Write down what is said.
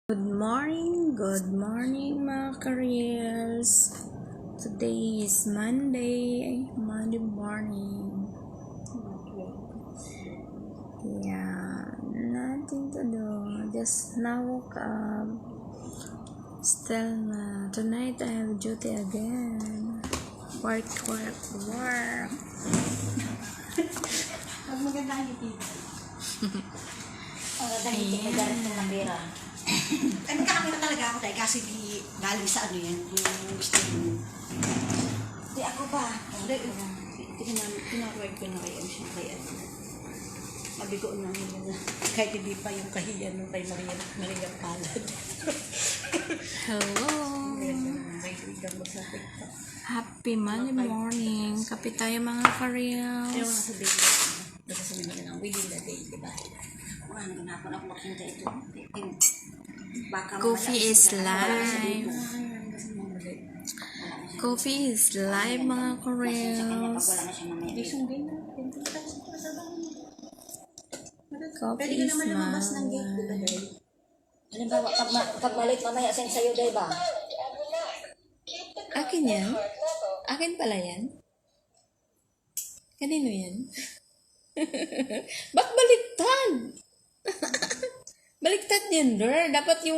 Good morning mga careers. Today is Monday morning. Yeah, nothing to do. Just now woke up. Still tonight I have duty again. Work. Pag maganda ang ipid. Maganda ang ipid, magalit ng kamera. Ay, magkakamera talaga ako tayo kasi di galing sa ano yan, yung gusto mo. Di ako ba? Pinakuwag ko na kayo siya kay ano. Mabigo na nila na kahit hindi pa yung kahiyan nung kay Maria Palad. Hello. May bigyan mo sa TikTok. Happy Monday morning. Kape tayo mga Ayaw careers. nga sabihin ko. Basta sabihin ko lang, within the day, di ba? Wala na ginapon ako makita ito. Coffee is live. Coffee is live mga careers. Coffee is live. Halimbawa, pag malik mamaya sa'yo, di ba? Akin yan? Akin pala yan? Kanino yan? Ba't baliktad? Baliktad yan, Dapat yung